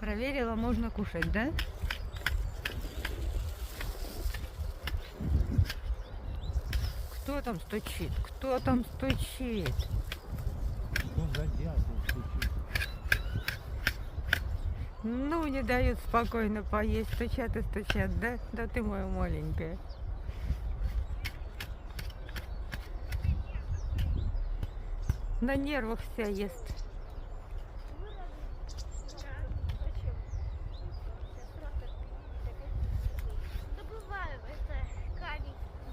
Проверила, можно кушать, да? Кто там стучит? Кто там стучит? Что за дятел стучит? Ну, не дают спокойно поесть. Стучат и стучат, да? Да ты моя маленькая. На нервах вся ест.